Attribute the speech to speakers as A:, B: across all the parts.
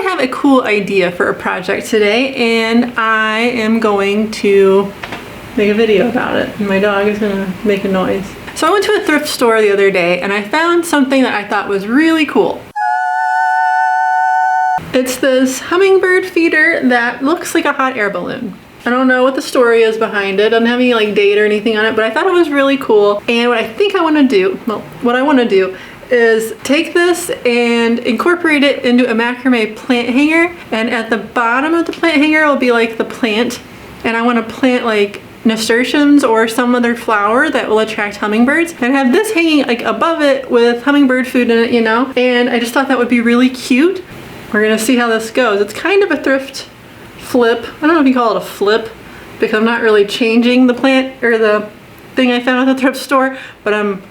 A: have a cool idea for a project today, and I am going to make a video about it. And my dog is gonna make a noise. So I went to a thrift store the other day and I found something that I thought was really cool. It's this hummingbird feeder that looks like a hot air balloon. I don't know what the story is behind it. I don't have any like date or anything on it, but I thought it was really cool. And what I think I want to do, well, what I want to do is take this and incorporate it into a macrame plant hanger. And at the bottom of the plant hanger will be like the plant. And I want to plant like nasturtiums or some other flower that will attract hummingbirds, and have this hanging like above it with hummingbird food in it, you know? And I just thought that would be really cute. We're gonna see how this goes. It's kind of a thrift flip. I don't know if you call it a flip because I'm not really changing the plant or the thing I found at the thrift store, but I'm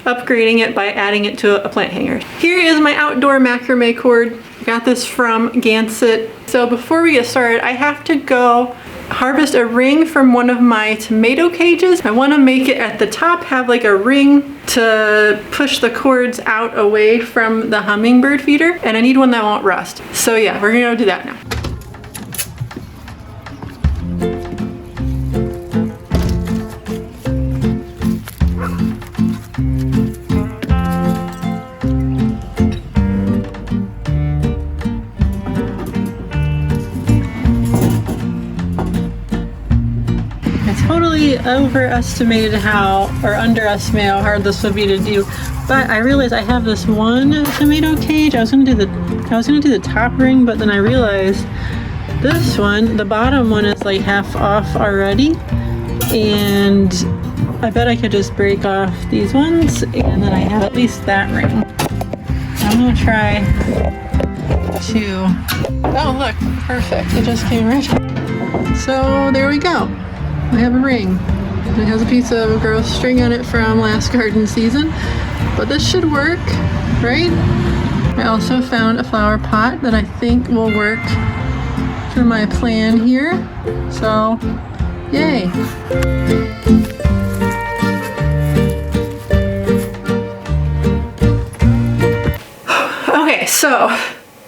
A: upgrading it by adding it to a plant hanger. Here is my outdoor macrame cord. I got this from Gansett. So before we get started, I have to go harvest a ring from one of my tomato cages. I want to make it at the top have like a ring to push the cords out away from the hummingbird feeder, and I need one that won't rust. So yeah, we're gonna go do that now. Totally overestimated or underestimated how hard this would be to do, but I realized I have this one tomato cage. I was gonna do the top ring, but then I realized this one, the bottom one, is like half off already, and I bet I could just break off these ones and then I have at least that ring. I'm gonna try to, oh look, perfect, it just came right. So there we go. I have a ring. It has a piece of gross string on it from last garden season, but this should work, right? I also found a flower pot that I think will work for my plan here, so yay. Okay, so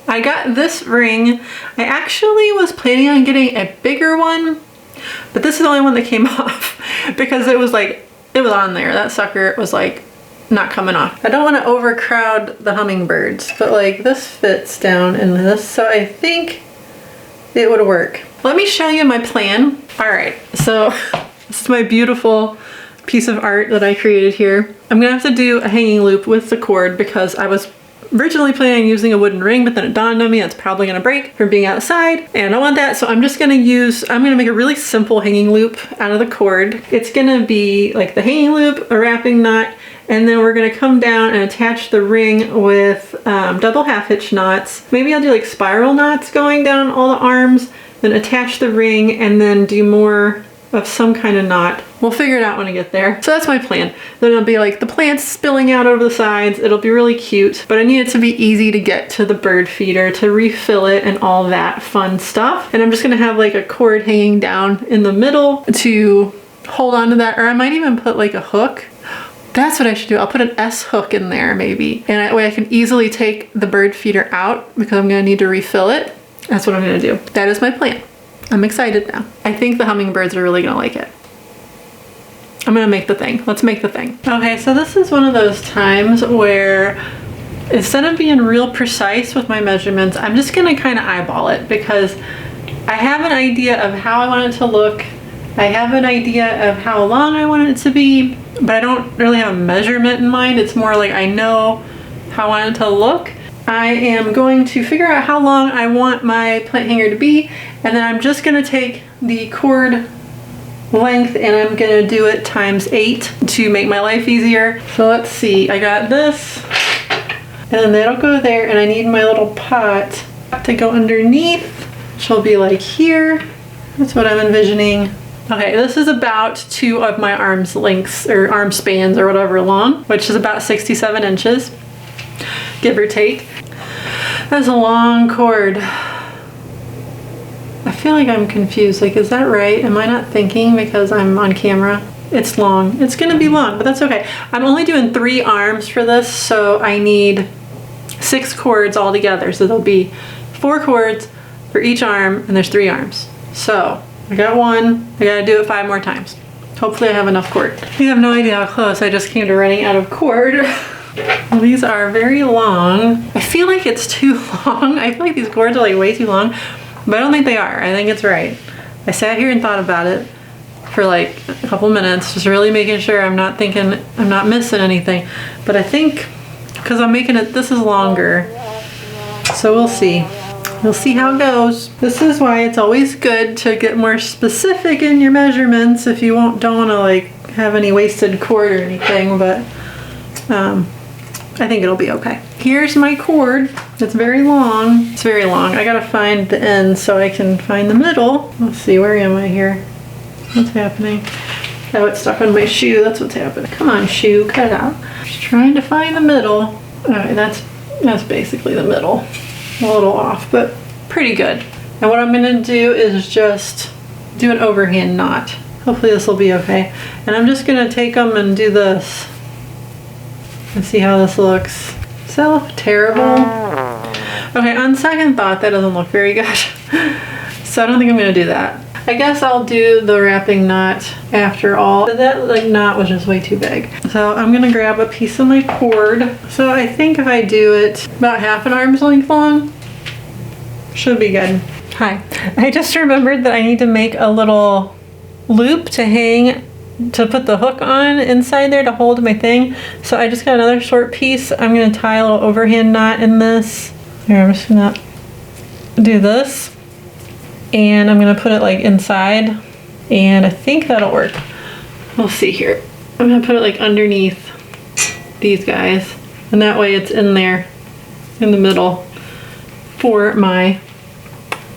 A: I got this ring. I actually was planning on getting a bigger one, but this is the only one that came off because it was on there. That sucker was like not coming off. I don't want to overcrowd the hummingbirds, but like this fits down in this, so I think it would work. Let me show you my plan. All right, so this is my beautiful piece of art that I created here. I'm gonna have to do a hanging loop with the cord because I was originally planning on using a wooden ring, but then it dawned on me that's probably gonna break from being outside, and I don't want that, so I'm gonna make a really simple hanging loop out of the cord. It's gonna be like the hanging loop, a wrapping knot, and then we're gonna come down and attach the ring with double half hitch knots. Maybe I'll do like spiral knots going down all the arms, then attach the ring, and then do more of some kind of knot. We'll figure it out when I get there. So that's my plan. Then it'll be like the plants spilling out over the sides. It'll be really cute, but I need it to be easy to get to the bird feeder, to refill it and all that fun stuff. And I'm just gonna have like a cord hanging down in the middle to hold on to that, or I might even put like a hook. That's what I should do. I'll put an S hook in there maybe. And that way I can easily take the bird feeder out because I'm gonna need to refill it. That's what I'm gonna do. That is my plan. I'm excited now. I think the hummingbirds are really gonna like it. I'm gonna make the thing. Let's make the thing. Okay, so this is one of those times where instead of being real precise with my measurements, I'm just gonna kind of eyeball it because I have an idea of how I want it to look. I have an idea of how long I want it to be, but I don't really have a measurement in mind. It's more like I know how I want it to look. I am going to figure out how long I want my plant hanger to be, and then I'm just gonna take the cord length and I'm gonna do it times 8 to make my life easier. So let's see, I got this, and then that'll go there, and I need my little pot to go underneath, which will be like here. That's what I'm envisioning. Okay, this is about 2 of my arm's lengths, or arm spans, or whatever long, which is about 67 inches, give or take. That's a long cord. I feel like I'm confused. Like, is that right? Am I not thinking because I'm on camera? It's long. It's gonna be long, but that's okay. I'm only doing 3 arms for this, so I need 6 cords all together. So there'll be 4 cords for each arm, and there's 3 arms. So I got 1, I gotta do it 5 more times. Hopefully I have enough cord. You have no idea how close I just came to running out of cord. Well, these are very long. I feel like it's too long. I feel like these cords are like way too long, but I don't think they are. I think it's right. I sat here and thought about it for like a couple minutes, just really making sure I'm not missing anything. But I think because I'm making it, this is longer. So we'll see. We'll see how it goes. This is why it's always good to get more specific in your measurements if you don't want to like have any wasted cord or anything, but I think it'll be okay. Here's my cord. It's very long. It's very long. I gotta find the end so I can find the middle. Let's see, where am I here? What's happening? Oh, it's stuck on my shoe. That's what's happening. Come on, shoe, cut it out. Just trying to find the middle. All right, that's basically the middle. A little off, but pretty good. And what I'm gonna do is just do an overhand knot. Hopefully this will be okay. And I'm just gonna take them and do this. And see how this looks. Does that look terrible? Okay, on second thought, that doesn't look very good. So I don't think I'm gonna do that. I guess I'll do the wrapping knot after all. That like knot was just way too big. So I'm gonna grab a piece of my cord. So I think if I do it about half an arm's length long, should be good. Hi, I just remembered that I need to make a little loop to hang, to put the hook on inside there to hold my thing. So I just got another short piece. I'm gonna tie a little overhand knot in this. Here, I'm just gonna do this. And I'm gonna put it like inside, and I think that'll work. We'll see here. I'm gonna put it like underneath these guys, and that way it's in there in the middle for my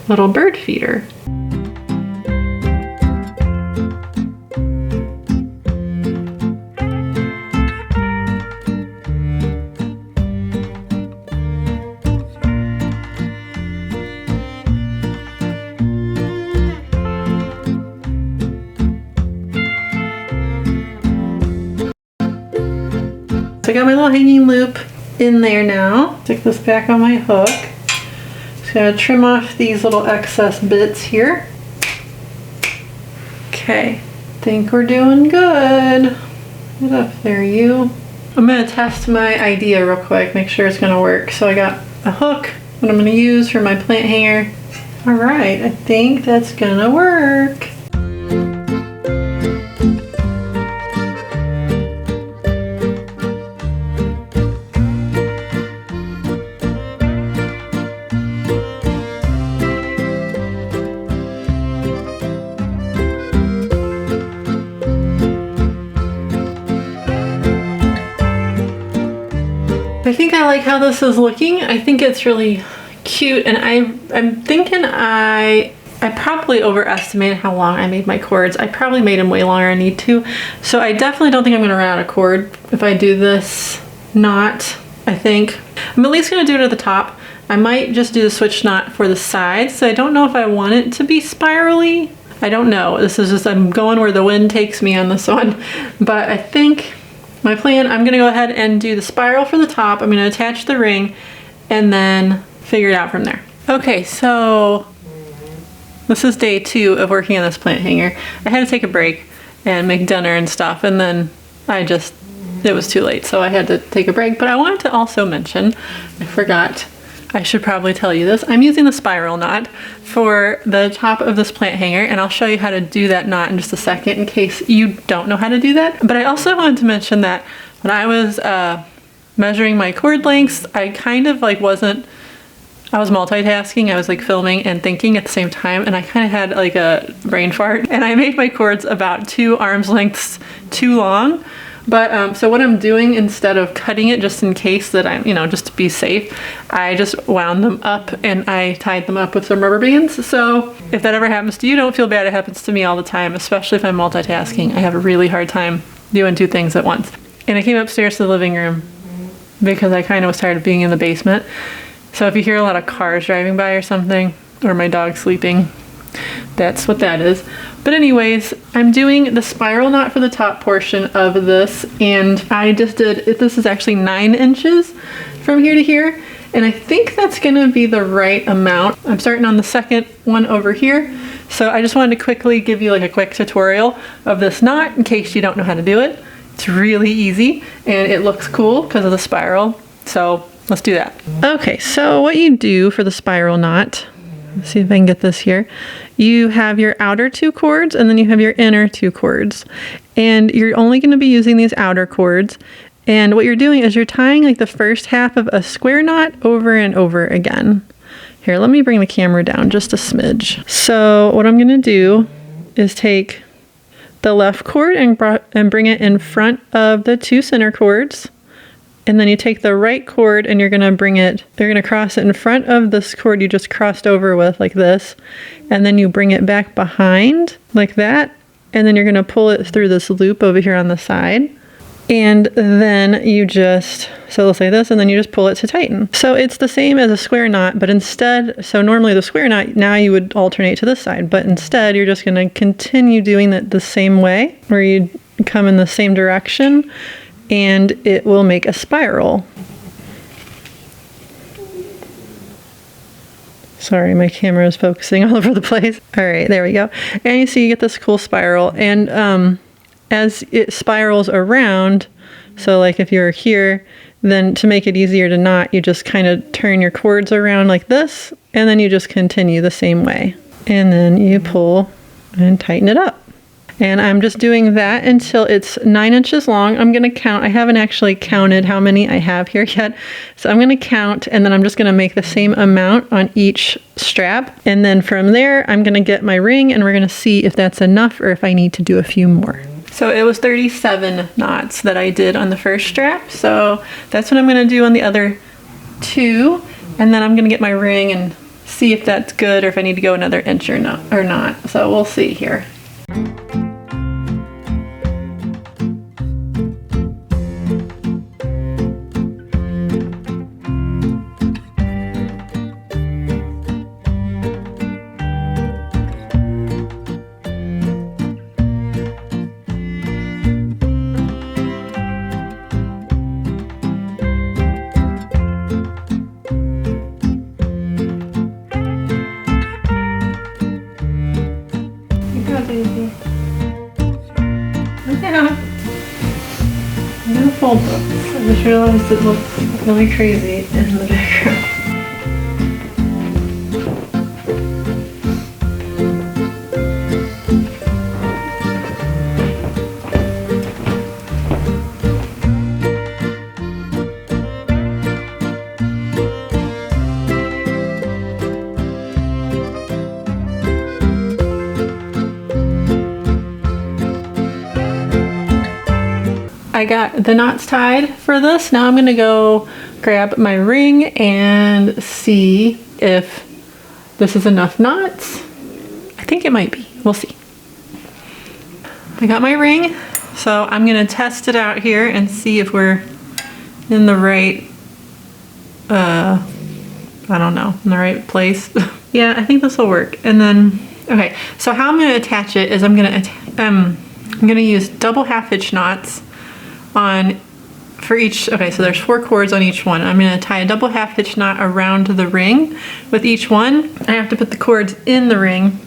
A: little bird feeder. I got my little hanging loop in there now. Stick this back on my hook. Just gonna trim off these little excess bits here. Okay, think we're doing good. Get up there, you. I'm gonna test my idea real quick, make sure it's gonna work. So I got a hook, what I'm gonna use for my plant hanger. All right, I think that's gonna work. I think I like how this is looking. I think it's really cute, and I'm thinking I probably overestimated how long I made my cords. I probably made them way longer than I need to. So I definitely don't think I'm gonna run out of cord if I do this knot. I think I'm at least gonna do it at the top. I might just do the switch knot for the sides. So I don't know if I want it to be spirally. I don't know. This is just, I'm going where the wind takes me on this one. But I think my plan, I'm gonna go ahead and do the spiral for the top. I'm gonna attach the ring and then figure it out from there. Okay, so this is day 2 of working on this plant hanger. I had to take a break and make dinner and stuff, and then it was too late, so I had to take a break. But I wanted to also mention, I forgot, I should probably tell you this. I'm using the spiral knot for the top of this plant hanger, and I'll show you how to do that knot in just a second in case you don't know how to do that. But I also wanted to mention that when I was measuring my cord lengths, I kind of like I was multitasking. I was like filming and thinking at the same time, and I kind of had like a brain fart, and I made my cords about 2 arms lengths too long. But so what I'm doing, instead of cutting it just in case that I'm, just to be safe, I just wound them up and I tied them up with some rubber bands. So if that ever happens to you, don't feel bad. It happens to me all the time, especially if I'm multitasking. I have a really hard time doing 2 things at once. And I came upstairs to the living room because I kind of was tired of being in the basement. So if you hear a lot of cars driving by or something, or my dog sleeping, that's what that is. But anyways, I'm doing the spiral knot for the top portion of this, and I just did, this is actually 9 inches from here to here, And I think that's gonna be the right amount. I'm starting on the second one over here. So I just wanted to quickly give you like a quick tutorial of this knot in case you don't know how to do it. It's really easy and it looks cool because of the spiral. So let's do that. Okay, so what you do for the spiral knot, let's see if I can get this here. You have your outer 2 cords and then you have your inner 2 cords. And you're only going to be using these outer cords. And what you're doing is you're tying like the first half of a square knot over and over again. Here, let me bring the camera down just a smidge. So what I'm going to do is take the left cord and bring it in front of the 2 center cords. And then you take the right cord and you're gonna cross it in front of this cord you just crossed over with like this. And then you bring it back behind like that. And then you're gonna pull it through this loop over here on the side. And then you just, so let's say this, and then you just pull it to tighten. So it's the same as a square knot, but instead, so normally the square knot, now you would alternate to this side, but instead you're just gonna continue doing it the same way, where you come in the same direction, and it will make a spiral. Sorry, my camera is focusing all over the place. All right, there we go. And you see you get this cool spiral, and as it spirals around, so like if you're here, then to make it easier to knot, you just kind of turn your cords around like this, and then you just continue the same way. And then you pull and tighten it up. And I'm just doing that until it's 9 inches long. I'm gonna count, I haven't actually counted how many I have here yet. So I'm gonna count, and then I'm just gonna make the same amount on each strap. And then from there, I'm gonna get my ring and we're gonna see if that's enough or if I need to do a few more. So it was 37 knots that I did on the first strap. So that's what I'm gonna do on the other 2. And then I'm gonna get my ring and see if that's good or if I need to go another inch or not. So we'll see here. I'm gonna fold this. I just realized it looks really crazy in the background. I got the knots tied for this. Now I'm gonna go grab my ring and see if this is enough knots. I think it might be, we'll see. I got my ring, so I'm gonna test it out here and see if we're in the right, I don't know, in the right place. Yeah, I think this will work. And then, okay, so how I'm gonna attach it is I'm gonna use double half hitch knots for each, okay, so there's 4 cords on each one. I'm gonna tie a double half hitch knot around the ring with each one. I have to put the cords in the ring,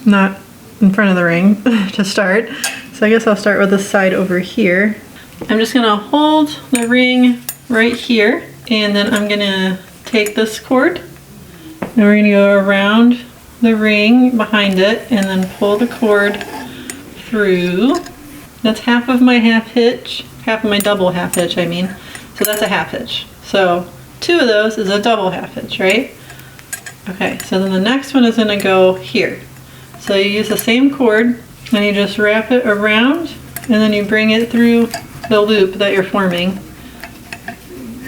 A: not in front of the ring to start. So I guess I'll start with this side over here. I'm just gonna hold the ring right here, and then I'm gonna take this cord and we're gonna go around the ring behind it and then pull the cord through. That's half of my half hitch. Half of my double half hitch, I mean. So that's a half hitch. So 2 of those is a double half hitch, right? Okay, so then the next one is gonna go here. So you use the same cord and you just wrap it around and then you bring it through the loop that you're forming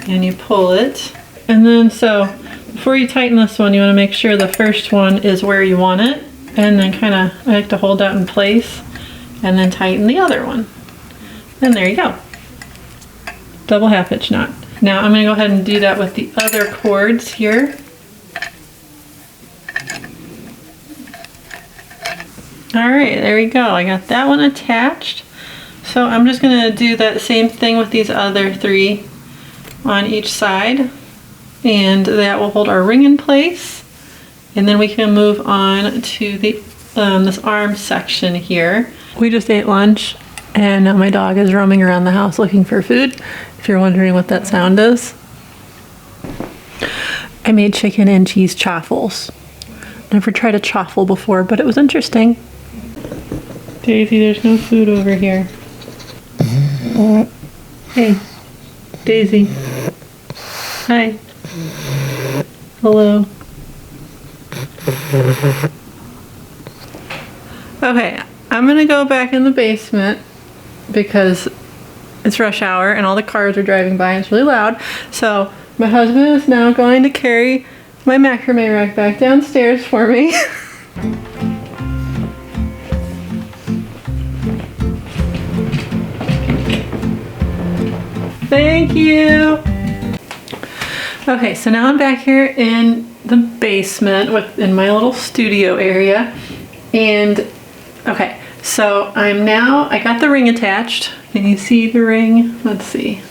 A: and you pull it. And then so before you tighten this one, you wanna make sure the first one is where you want it, and then kinda, I like to hold that in place and then tighten the other one. And there you go. Double half hitch knot. Now I'm gonna go ahead and do that with the other cords here. All right, there we go. I got that one attached. So I'm just gonna do that same thing with these other 3 on each side. and that will hold our ring in place. And then we can move on to the this arm section here. We just ate lunch, and now my dog is roaming around the house looking for food, if you're wondering what that sound is. I made chicken and cheese chaffles. Never tried a chaffle before, but it was interesting. Daisy, there's no food over here. Hey, Daisy. Hi. Hello. Okay, I'm gonna go back in the basement because it's rush hour and all the cars are driving by and it's really loud. So my husband is now going to carry my macrame rack back downstairs for me. Thank you. Okay, so now I'm back here in the basement in my little studio area. And okay, so I got the ring attached. Can you see the ring? Let's see,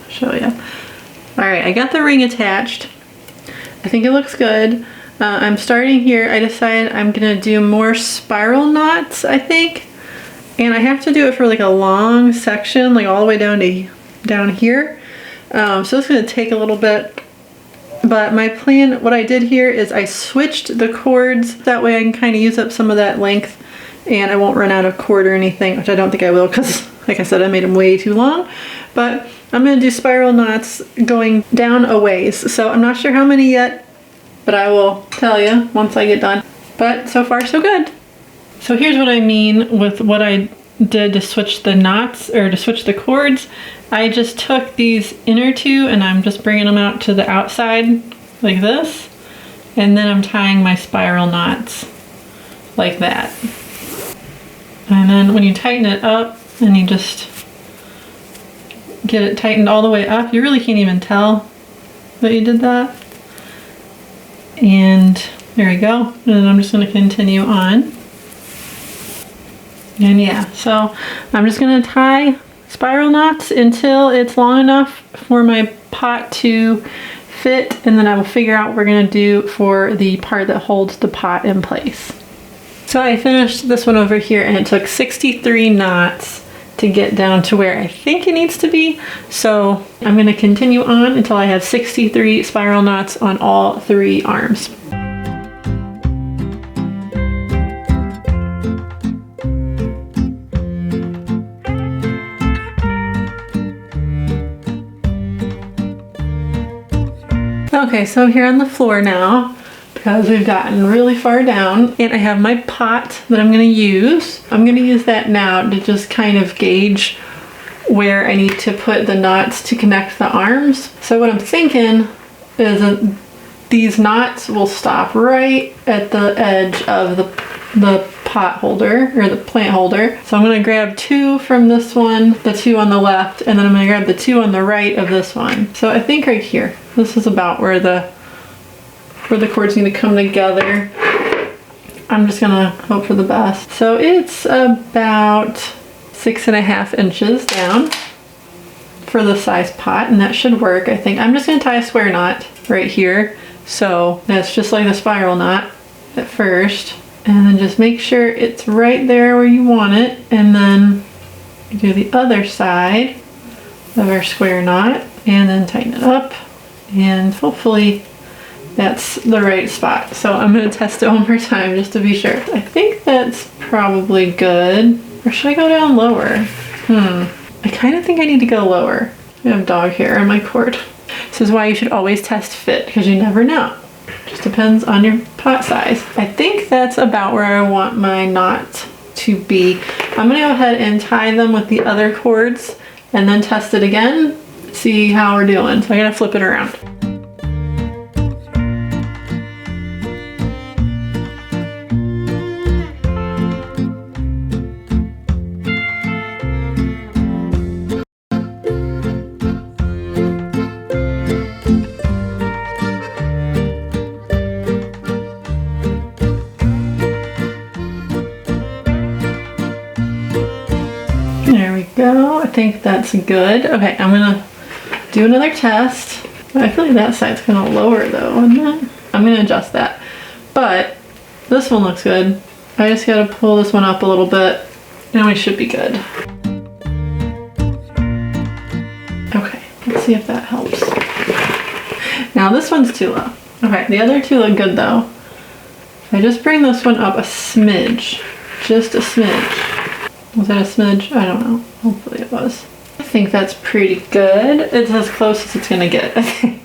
A: I'll show you. All right, I got the ring attached. I think it looks good. I'm starting here. I decided I'm gonna do more spiral knots, I think. And I have to do it for like a long section, like all the way down here. So it's gonna take a little bit. But my plan, what I did here is I switched the cords. That way I can kind of use up some of that length and I won't run out of cord or anything, which I don't think I will because, like I said, I made them way too long. But I'm going to do spiral knots going down a ways. So I'm not sure how many yet, but I will tell you once I get done. But so far so good. So here's what I mean with what I did to switch the knots, or to switch the cords. I just took these inner two and I'm just bringing them out to the outside like this, and then I'm tying my spiral knots like that. And then when you tighten it up and you just get it tightened all the way up, you really can't even tell that you did that. And there we go. And then I'm just going to continue on. And yeah, so I'm just going to tie spiral knots until it's long enough for my pot to fit, and then I will figure out what we're going to do for the part that holds the pot in place. So I finished this one over here and it took 63 knots to get down to where I think it needs to be. So I'm going to continue on until I have 63 spiral knots on all 3 arms. Okay, so here on the floor now, because we've gotten really far down, and I have my pot that I'm going to use. I'm going to use that now to just kind of gauge where I need to put the knots to connect the arms. So what I'm thinking is that these knots will stop right at the edge of the pot holder, or the plant holder. So I'm going to grab 2 from this one, the 2 on the left, and then I'm going to grab the 2 on the right of this one. So I think right here, this is about where the cords need to come together. I'm just gonna hope for the best. So it's about 6.5 inches down for the size pot, and that should work, I think. I'm just gonna tie a square knot right here. So that's just like the spiral knot at first, and then just make sure it's right there where you want it, and then do the other side of our square knot, and then tighten it up, and hopefully that's the right spot. So I'm going to test it one more time just to be sure. I think that's probably good. Or should I go down lower? I kind of think I need to go lower. I have dog hair on my cord. This is why you should always test fit, because you never know. Just depends on your pot size. I think that's about where I want my knot to be. I'm going to go ahead and tie them with the other cords and then test it again, see how we're doing. So I got to flip it around. There we go. I think that's good. Okay, I'm gonna do another test. I feel like that side's kind of lower though, isn't it? I'm gonna adjust that. But this one looks good. I just gotta pull this one up a little bit and we should be good. Okay, let's see if that helps. Now this one's too low. Okay, the other two look good though. I just bring this one up a smidge, just a smidge. Was that a smidge? I don't know. Hopefully it was. I think that's pretty good. It's as close as it's gonna get, I think.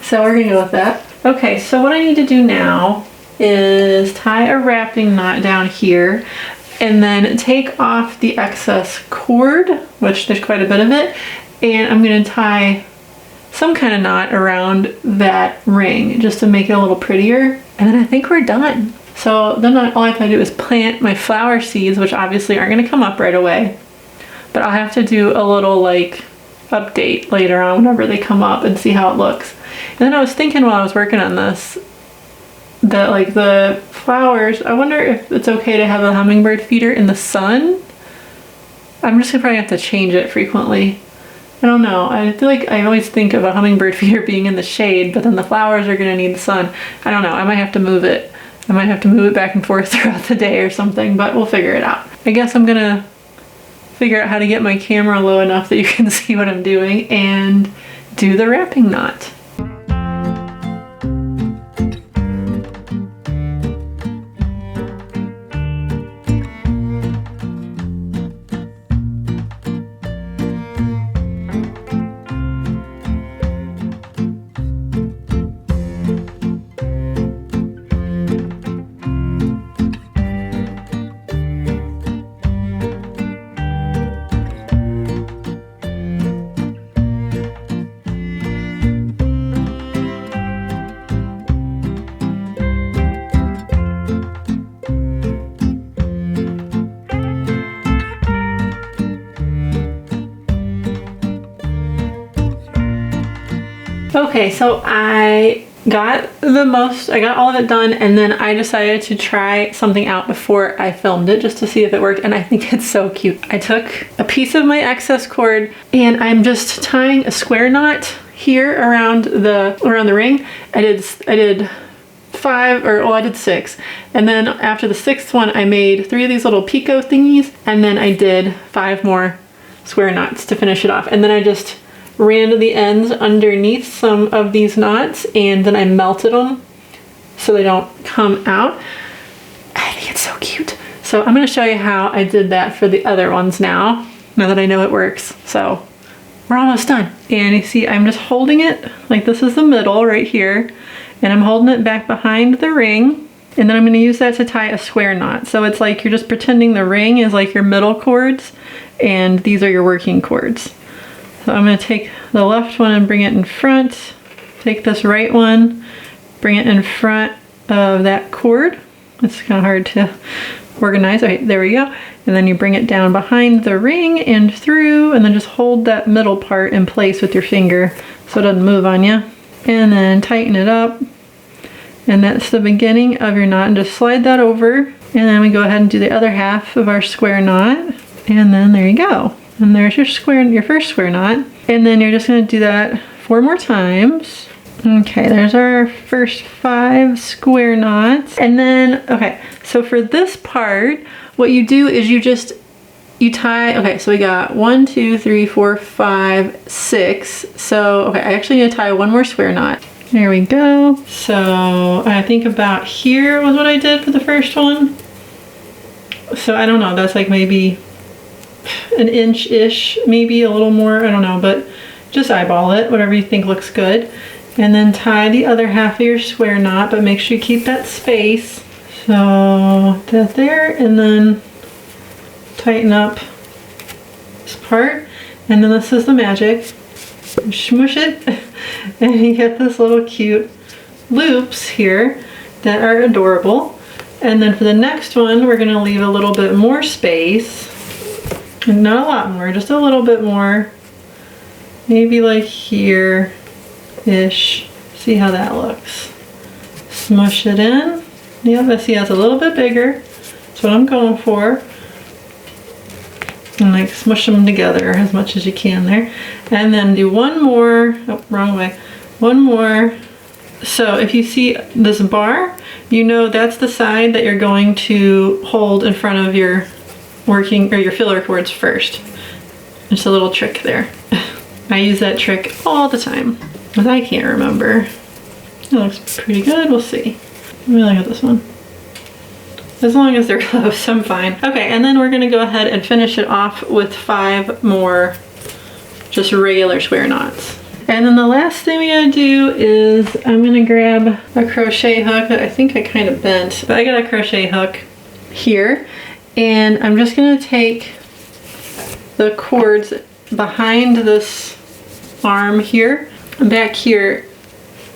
A: So we're gonna go with that. Okay, so what I need to do now is tie a wrapping knot down here and then take off the excess cord, which there's quite a bit of it, and I'm gonna tie some kind of knot around that ring just to make it a little prettier, and then I think we're done. So then all I have to do is plant my flower seeds, which obviously aren't gonna come up right away, but I'll have to do a little like update later on whenever they come up and see how it looks. And then I was thinking while I was working on this that like the flowers, I wonder if it's okay to have a hummingbird feeder in the sun. I'm just gonna probably have to change it frequently. I don't know. I feel like I always think of a hummingbird feeder being in the shade, but then the flowers are gonna need the sun. I don't know. I might have to move it. I might have to move it back and forth throughout the day or something, but we'll figure it out. I guess I'm gonna figure out how to get my camera low enough that you can see what I'm doing and do the wrapping knot. Okay, so I got all of it done, and then I decided to try something out before I filmed it just to see if it worked, and I think it's so cute. I took a piece of my excess cord and I'm just tying a square knot here around the ring. I did 5, or I did 6, and then after the 6th one I made 3 of these little picot thingies, and then I did 5 more square knots to finish it off, and then I just ran the ends underneath some of these knots, and then I melted them so they don't come out. I think it's so cute. So I'm going to show you how I did that for the other ones now that I know it works. So we're almost done. And you see I'm just holding it, like this is the middle right here, and I'm holding it back behind the ring, and then I'm going to use that to tie a square knot. So it's like you're just pretending the ring is like your middle cords, and these are your working cords. So I'm going to take the left one and bring it in front, take this right one, bring it in front of that cord. It's kind of hard to organize. Okay, there we go. And then you bring it down behind the ring and through, and then just hold that middle part in place with your finger so it doesn't move on you. And then tighten it up. And that's the beginning of your knot, and just slide that over. And then we go ahead and do the other half of our square knot. And then there you go. And there's your first square knot. And then you're just going to do that 4 more times. Okay, there's our first 5 square knots. And then, okay, so for this part, what you do is you tie, okay, so we got 1, 2, 3, 4, 5, 6. So, okay, I actually need to tie 1 more square knot. There we go. So I think about here was what I did for the first one. So I don't know, that's like maybe an inch-ish, maybe a little more, I don't know, but just eyeball it, whatever you think looks good. And then tie the other half of your square knot, but make sure you keep that space. So that there, and then tighten up this part. And then this is the magic. Smush it, and you get this little cute loops here that are adorable. And then for the next one, we're gonna leave a little bit more space. And not a lot more, just a little bit more. Maybe like here-ish. See how that looks. Smush it in. Yep, I see that's a little bit bigger. That's what I'm going for. And like smush them together as much as you can there. And then do one more, oh, wrong way. One more. So if you see this bar, you know that's the side that you're going to hold in front of your working or your filler cords first. Just a little trick there. I use that trick all the time, but I can't remember. It looks pretty good, we'll see. Let me look at this one. As long as they're close, I'm fine. Okay, and then we're gonna go ahead and finish it off with 5 more just regular square knots. And then the last thing we gotta do is I'm gonna grab a crochet hook that I think I kind of bent, but I got a crochet hook here, and I'm just gonna take the cords behind this arm here. Back here,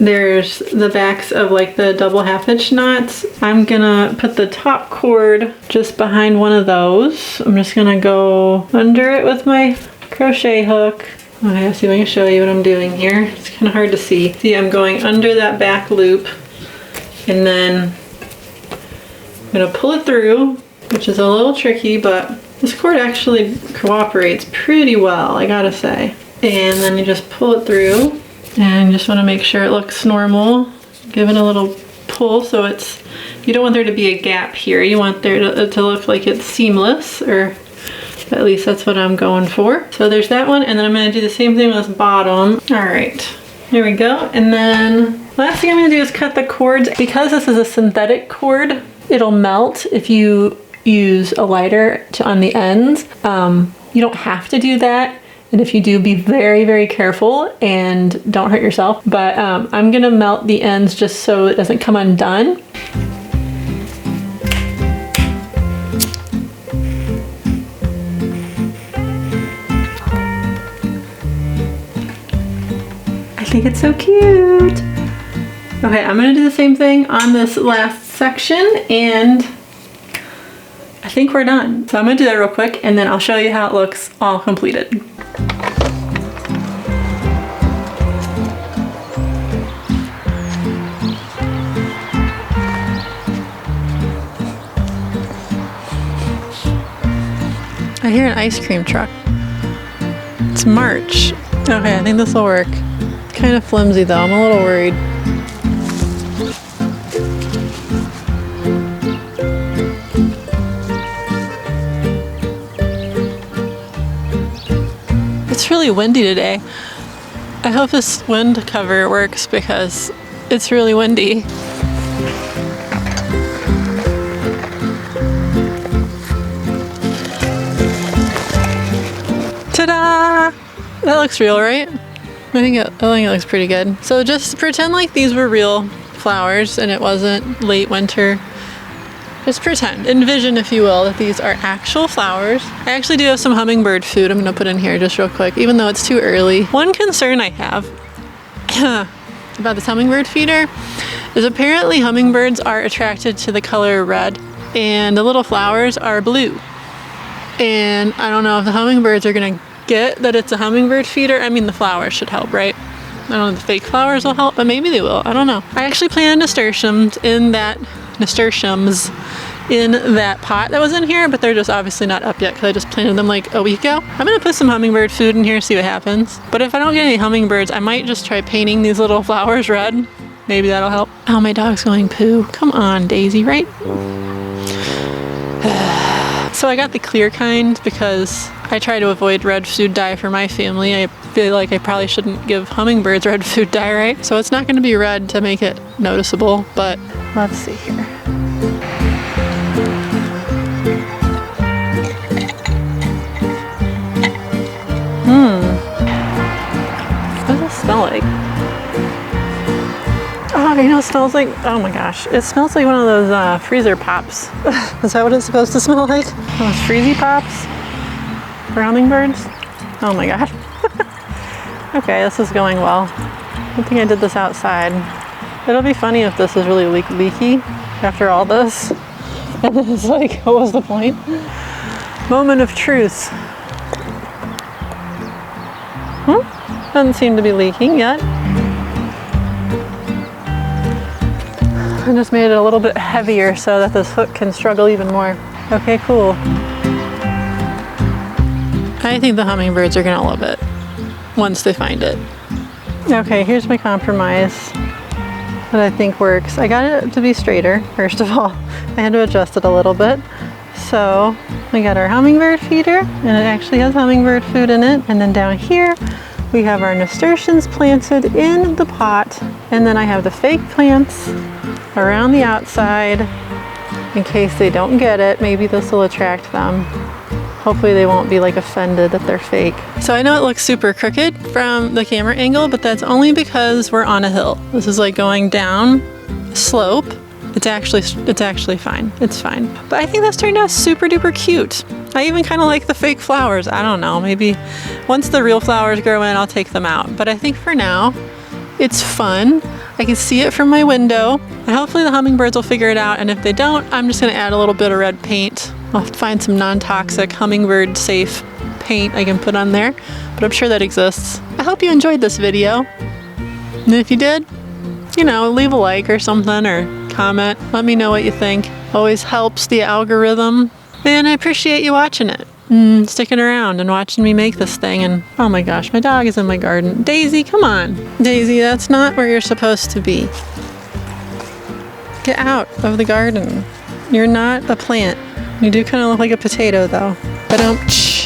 A: there's the backs of like the double half hitch knots. I'm gonna put the top cord just behind one of those. I'm just gonna go under it with my crochet hook. Okay, see if I can show you what I'm doing here. It's kind of hard to see. See, I'm going under that back loop, and then I'm gonna pull it through, which is a little tricky, but this cord actually cooperates pretty well, I gotta say. And then you just pull it through, and you just wanna make sure it looks normal. Give it a little pull so it's, you don't want there to be a gap here. You want there to look like it's seamless, or at least that's what I'm going for. So there's that one, and then I'm gonna do the same thing with this bottom. All right, here we go. And then last thing I'm gonna do is cut the cords. Because this is a synthetic cord, it'll melt if you use a lighter on the ends. You don't have to do that. And if you do, be very, very careful and don't hurt yourself. But I'm gonna melt the ends just so it doesn't come undone. I think it's so cute. Okay, I'm gonna do the same thing on this last section, and I think we're done. So I'm gonna do that real quick, and then I'll show you how it looks all completed. I hear an ice cream truck. It's March. Okay, I think this will work. Kind of flimsy though, I'm a little worried. It's really windy today. I hope this wind cover works because it's really windy. Ta-da! That looks real, right? I think it looks pretty good. So just pretend like these were real flowers and it wasn't late winter. Just pretend, envision if you will, that these are actual flowers. I actually do have some hummingbird food I'm gonna put in here just real quick, even though it's too early. One concern I have about this hummingbird feeder is apparently hummingbirds are attracted to the color red and the little flowers are blue. And I don't know if the hummingbirds are gonna get that it's a hummingbird feeder. I mean, the flowers should help, right? I don't know if the fake flowers will help, but maybe they will. I don't know. I actually planted nasturtiums in that pot that was in here, but they're just obviously not up yet because I just planted them like a week ago. I'm gonna put some hummingbird food in here, see what happens. But if I don't get any hummingbirds, I might just try painting these little flowers red. Maybe that'll help. Oh, my dog's going poo. Come on, Daisy, right? So I got the clear kind because I try to avoid red food dye for my family. I feel like I probably shouldn't give hummingbirds red food dye, right? So it's not going to be red to make it noticeable, but let's see here. What does this smell like? Oh, you know what it smells like? Oh my gosh. It smells like one of those freezer pops. Is that what it's supposed to smell like? Those freezy pops for hummingbirds? Oh my god. Okay, this is going well. I think I did this outside. It'll be funny if this is really leaky after all this. And then it's like, what was the point? Moment of truth. Doesn't seem to be leaking yet. I just made it a little bit heavier so that this hook can struggle even more. Okay, cool. I think the hummingbirds are gonna love it once they find it. Okay, here's my compromise that I think works. I got it to be straighter, first of all. I had to adjust it a little bit. So we got our hummingbird feeder, and it actually has hummingbird food in it. And then down here, we have our nasturtiums planted in the pot. And then I have the fake plants around the outside in case they don't get it. Maybe this will attract them. Hopefully they won't be like offended that they're fake. So I know it looks super crooked from the camera angle, but that's only because we're on a hill. This is like going down a slope. It's actually fine. It's fine. But I think this turned out super duper cute. I even kind of like the fake flowers. I don't know, maybe once the real flowers grow in, I'll take them out. But I think for now, it's fun. I can see it from my window, and hopefully the hummingbirds will figure it out. And if they don't, I'm just gonna add a little bit of red paint. I'll have to find some non-toxic hummingbird safe paint I can put on there, but I'm sure that exists. I hope you enjoyed this video. And if you did, you know, leave a like or something, or comment. Let me know what you think. Always helps the algorithm. And I appreciate you watching it. Sticking around and watching me make this thing. And oh my gosh, my dog is in my garden. Daisy, come on. Daisy, that's not where you're supposed to be. Get out of the garden. You're not a plant. You do kind of look like a potato though. Ba-dum-tsh.